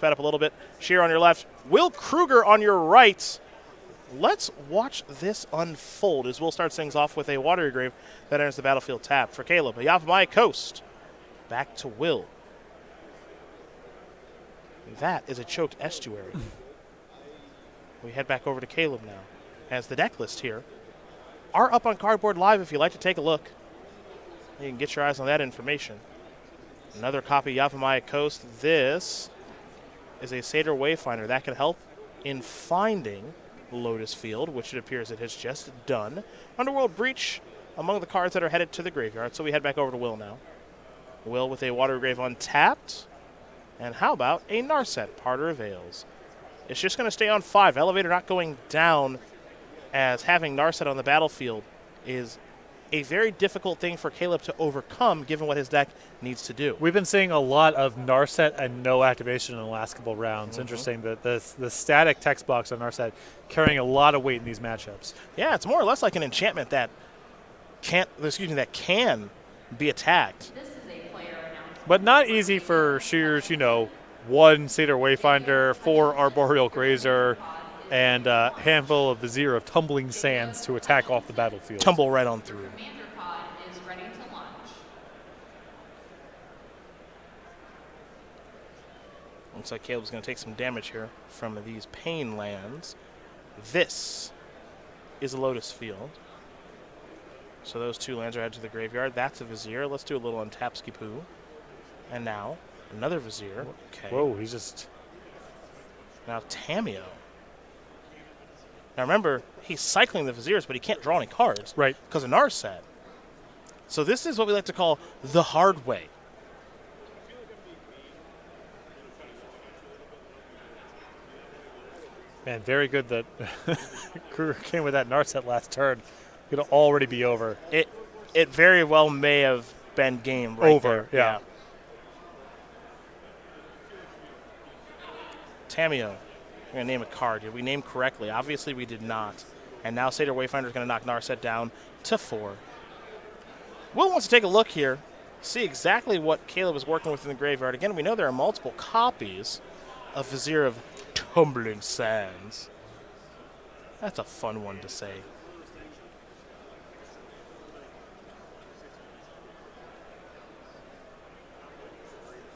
sped up a little bit. Scherer on your left. Will Kruger on your right. Let's watch this unfold as Will starts things off with a watery grave that enters the battlefield tapped. For Caleb, a Yavimaya Coast. Back to Will. That is a choked estuary. We head back over to Caleb now, as the deck list here are up on Cardboard Live if you'd like to take a look. You can get your eyes on that information. Another copy of Yavimaya Coast. This is a Seder Wayfinder. That can help in finding Lotus Field, which it appears it has just done. Underworld Breach among the cards that are headed to the graveyard. So we head back over to Will now. Will with a Water Grave untapped. And how about a Narset, Parter of Veils? It's just going to stay on 5. Elevator not going down, as having Narset on the battlefield is a very difficult thing for Caleb to overcome given what his deck needs to do. We've been seeing a lot of Narset and no activation in the last couple of rounds. Interesting that the static text box on Narset carrying a lot of weight in these matchups. Yeah, it's more or less like an enchantment that can be attacked. But not easy for Scheer's, 1 Seder Wayfinder, 4 Arboreal Grazer, and a handful of Vizier of Tumbling Sands to attack off the battlefield. Tumble right on through. Looks like Caleb's going to take some damage here from these Pain lands. This is a Lotus Field. So those 2 lands are headed to the graveyard. That's a Vizier. Let's do a little untap Ski-Poo. And now, another Vizier. Okay. Whoa, he's just... Now, Tamiyo. Now, remember, he's cycling the Viziers, but he can't draw any cards. Right. Because of Narset. So this is what we like to call the hard way. Man, very good that Kruger came with that Narset last turn. Could already be over. It very well may have been game right over, there. yeah. Tamiyo, we're going to name a card. Did we name correctly? Obviously we did not. And now Seder Wayfinder is going to knock Narset down to 4. Will wants to take a look here, see exactly what Caleb is working with in the graveyard. Again, we know there are multiple copies of Vizier of Tumbling Sands. That's a fun one to say.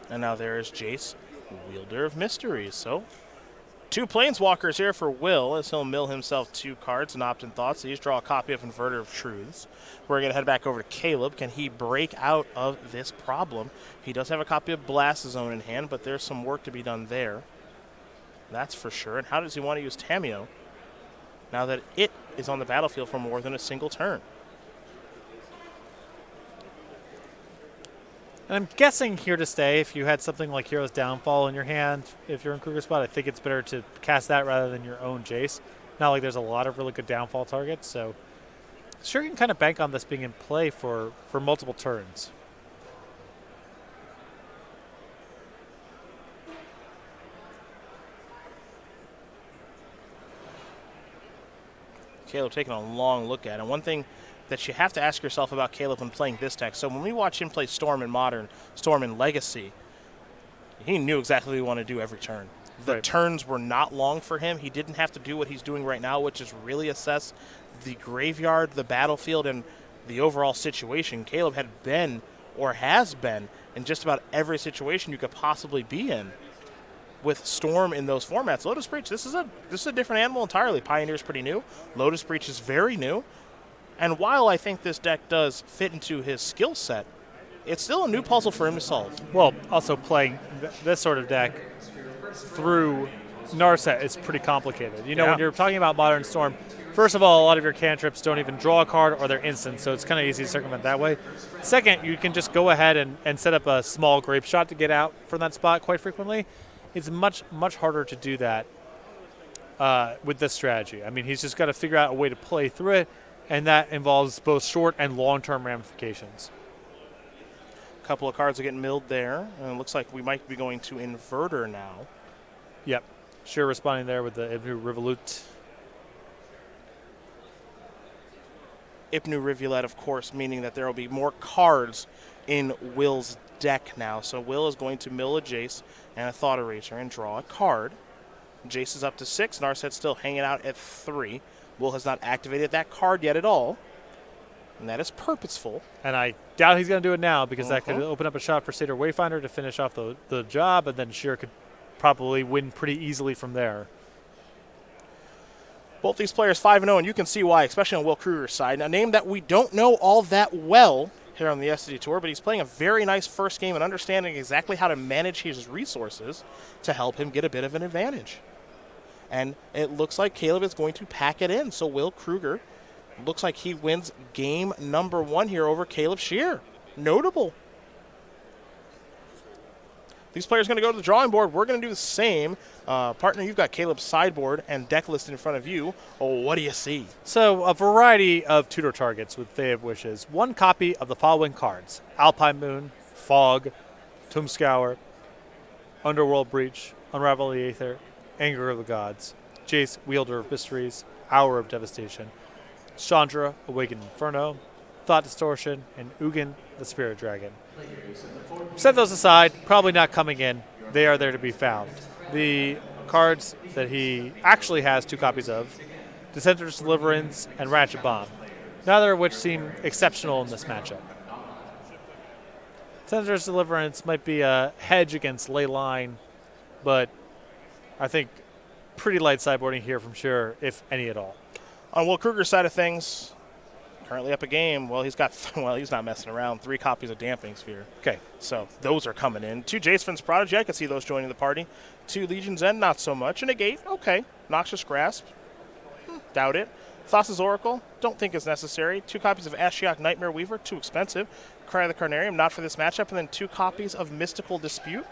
And now there is Jace, Wielder of Mysteries. So, 2 Planeswalkers here for Will as he'll mill himself 2 cards and opt in Thoughts. So he's draw a copy of Inverter of Truths. We're going to head back over to Caleb. Can he break out of this problem? He does have a copy of Blast Zone in hand, but there's some work to be done there. That's for sure. And how does he want to use Tamiyo now that it is on the battlefield for more than a single turn? And I'm guessing here to stay, if you had something like Hero's Downfall in your hand, if you're in Kruger's spot, I think it's better to cast that rather than your own Jace. Not like there's a lot of really good downfall targets, so sure you can kind of bank on this being in play for multiple turns. Caleb taking a long look at it. One thing that you have to ask yourself about Caleb when playing this deck. So when we watch him play Storm in Modern, Storm in Legacy, he knew exactly what he wanted to do every turn. The turns were not long for him. He didn't have to do what he's doing right now, which is really assess the graveyard, the battlefield, and the overall situation. Caleb had been, or has been, in just about every situation you could possibly be in with Storm in those formats. Lotus Breach, this is a different animal entirely. Pioneer's pretty new. Lotus Breach is very new. And while I think this deck does fit into his skill set, it's still a new puzzle for him to solve. Well, also playing this sort of deck through Narset is pretty complicated. You know, when you're talking about Modern Storm, first of all, a lot of your cantrips don't even draw a card or they're instant, so it's kind of easy to circumvent that way. Second, you can just go ahead and set up a small grape shot to get out from that spot quite frequently. It's much, much harder to do that with this strategy. I mean, he's just got to figure out a way to play through it, and that involves both short and long-term ramifications. A couple of cards are getting milled there, and it looks like we might be going to Inverter now. Yep. Scherer responding there with the Ibnu Rivulet. Ibnu Rivulet, of course, meaning that there will be more cards in Will's deck now. So Will is going to mill a Jace and a Thought Eraser and draw a card. Jace is up to 6. Narset's still hanging out at 3. Will has not activated that card yet at all. And that is purposeful. And I doubt he's going to do it now because that could open up a shot for Satyr Wayfinder to finish off the job, and then Scherer could probably win pretty easily from there. Both these players 5-0, and you can see why, especially on Will Kruger's side. A name that we don't know all that well here on the SCG Tour, but he's playing a very nice first game and understanding exactly how to manage his resources to help him get a bit of an advantage. And it looks like Caleb is going to pack it in, so Will Kruger looks like he wins game number 1 here over Caleb Scherer. Notable. These players are going to go to the drawing board. We're going to do the same. Partner, you've got Caleb's sideboard and deck list in front of you. Oh, what do you see? So a variety of tutor targets with Fae of Wishes. 1 copy of the following cards: Alpine Moon, Fog, Tomb Scour, Underworld Breach, Unravel the Aether, Anger of the Gods, Jace, Wielder of Mysteries, Hour of Devastation, Chandra, Awakened Inferno, Thought Distortion, and Ugin, the Spirit Dragon. Set those aside, probably not coming in. They are there to be found. The cards that he actually has 2 copies of: Dissenter's Deliverance and Ratchet Bomb, neither of which seem exceptional in this matchup. Dissenter's Deliverance might be a hedge against Leyline, but I think pretty light sideboarding here from Scherer, if any at all. On Will Kruger's side of things, currently up a game. Well, he's not messing around. 3 copies of Damping Sphere. Okay. So those are coming in. 2 Jace Prodigy. I could see those joining the party. 2 Legion's End, not so much. And a Gate, okay. Noxious Grasp, doubt it. Thassa's Oracle, don't think it's necessary. 2 copies of Ashiok Nightmare Weaver, too expensive. Cry of the Carnarium, not for this matchup. And then 2 copies of Mystical Dispute.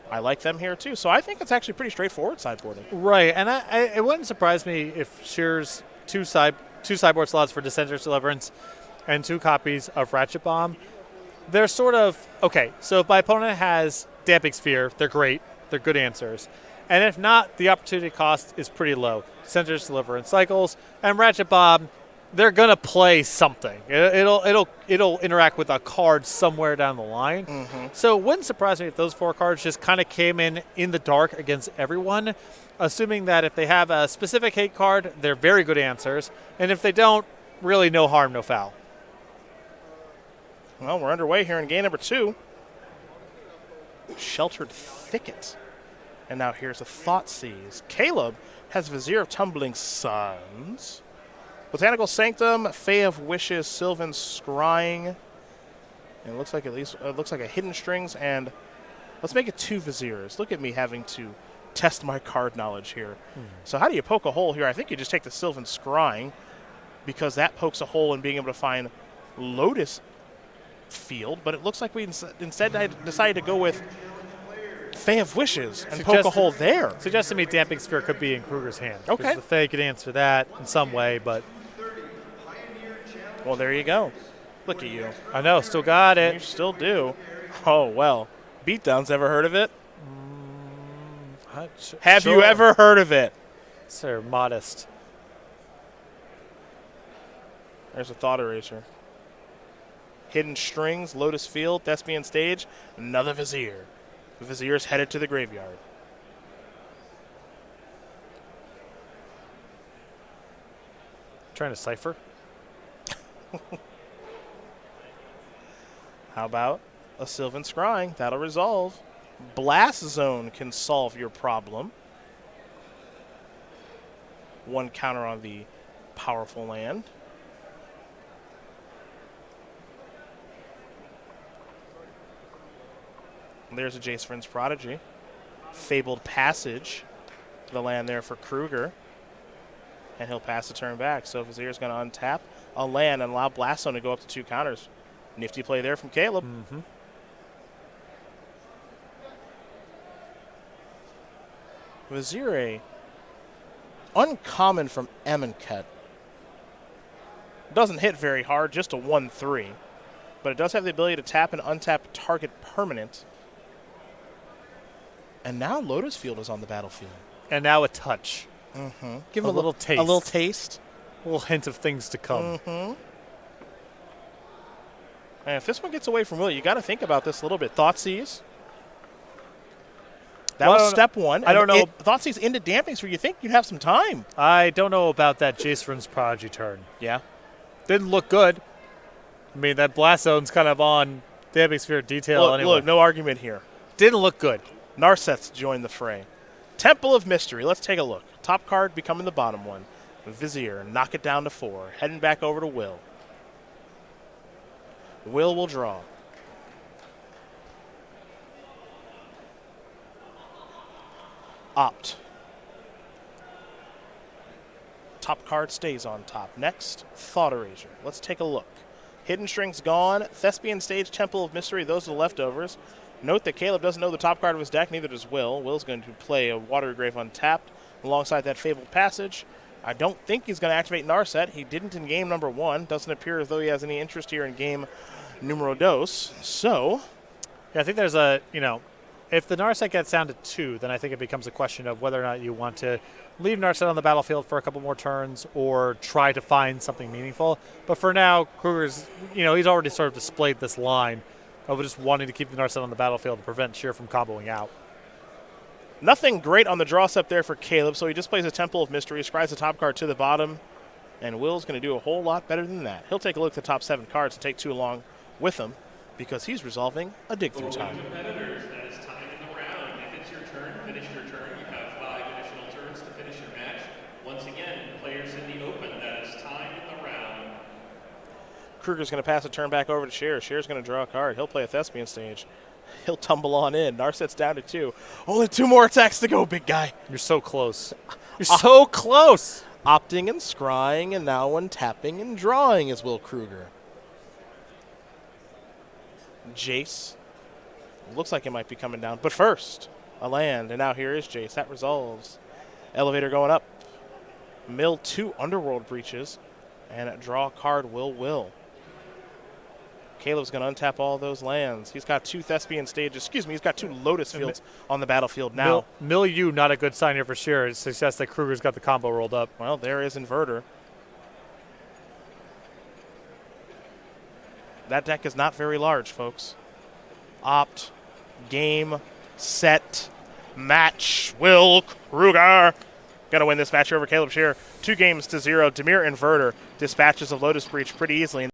I like them here too. So I think it's actually pretty straightforward sideboarding. Right, and it wouldn't surprise me if Scherer's two sideboard slots for Dissenter's Deliverance and 2 copies of Ratchet Bomb, they're sort of, okay, so if my opponent has Damping Sphere, they're great. They're good answers. And if not, the opportunity cost is pretty low. Dissenter's Deliverance cycles, and Ratchet Bomb, they're going to play something. It'll interact with a card somewhere down the line. So it wouldn't surprise me if those 4 cards just kind of came in the dark against everyone, assuming that if they have a specific hate card, they're very good answers. And if they don't, really no harm, no foul. Well, we're underway here in game number 2. Sheltered Thicket. And now here's a Thoughtseize. Caleb has Vizier of Tumbling Suns. Botanical Sanctum, Fae of Wishes, Sylvan Scrying. And it looks like a Hidden Strings, and let's make it 2 Viziers. Look at me having to test my card knowledge here. So how do you poke a hole here? I think you just take the Sylvan Scrying, because that pokes a hole in being able to find Lotus Field, but it looks like we instead decided to go with Fae of Wishes and poke a hole there. Suggests to me Damping Sphere could be in Kruger's hand. Okay. The Fae could answer that in some way, but... Well, there you go. Look at you. I know, still got it. You still do. Oh, well. Beatdown's ever heard of it? Have you ever heard of it? Sir, modest. There's a Thought Eraser. Hidden Strings, Lotus Field, Thespian Stage, another Vizier. The Vizier's headed to the graveyard. Trying to cipher? How about a Sylvan Scrying? That'll resolve. Blast Zone can solve your problem. 1 counter on the powerful land. There's a Jace Prodigy. Fabled Passage. The land there for Kruger. And he'll pass the turn back. So Vizier's going to untap a land and allow Blast Zone to go up to 2 counters. Nifty play there from Caleb. Vizier, uncommon from Emenket. Doesn't hit very hard, just a 1/3. But it does have the ability to tap and untap target permanent. And now Lotus Field is on the battlefield. And now a touch. Give him a little taste. A little taste. A little hint of things to come. And if this one gets away from Will, you got to think about this a little bit. Thoughtseize. That was step one. I don't know. Thoughtseize into dampings where you think you'd have some time. I don't know about that Jace Prodigy turn. Yeah. Didn't look good. I mean, that Blast Zone's kind of on Damping Sphere detail anyway. Look, no argument here. Didn't look good. Narset's joined the fray. Temple of Mystery. Let's take a look. Top card becoming the bottom one. Vizier, knock it down to 4. Heading back over to Will. Will draw. Opt. Top card stays on top. Next, Thought Erasure. Let's take a look. Hidden String's gone. Thespian Stage, Temple of Mystery, those are the leftovers. Note that Caleb doesn't know the top card of his deck, neither does Will. Will's going to play a Watery Grave untapped alongside that Fabled Passage. I don't think he's going to activate Narset. He didn't in game number 1. Doesn't appear as though he has any interest here in game numero dos. So, yeah, I think there's a, if the Narset gets down to 2, then I think it becomes a question of whether or not you want to leave Narset on the battlefield for a couple more turns or try to find something meaningful. But for now, Kruger's, he's already sort of displayed this line of just wanting to keep the Narset on the battlefield to prevent Scherer from comboing out. Nothing great on the draw step there for Caleb, so he just plays a Temple of Mystery, scries the top card to the bottom, and Will's going to do a whole lot better than that. He'll take a look at the top 7 cards and take 2 along with him because he's resolving a dig-through time. Competitors, that is time in the round. If it's your turn, finish your turn. You have 5 additional turns to finish your match. Once again, players in the open, that is time in the round. Kruger's going to pass a turn back over to Scherer. Scherer's going to draw a card. He'll play a Thespian Stage. He'll tumble on in. Narset's down to 2. Only 2 more attacks to go, big guy. You're so close. You're so close. Opting and scrying and now untapping and drawing is Will Kruger. Jace. Looks like it might be coming down. But first, a land. And now here is Jace. That resolves. Elevator going up. Mill 2 Underworld Breaches. And draw a card Will. Caleb's going to untap all those lands. He's got 2 Thespian Stages. He's got 2 Lotus Fields on the battlefield now. Milieu, not a good sign here for Scherer. It suggests that Kruger's got the combo rolled up. Well, there is Inverter. That deck is not very large, folks. Opt, game, set, match. Will Kruger going to win this match over Caleb Scherer. 2 games to 0. Dimir Inverter dispatches of Lotus Breach pretty easily.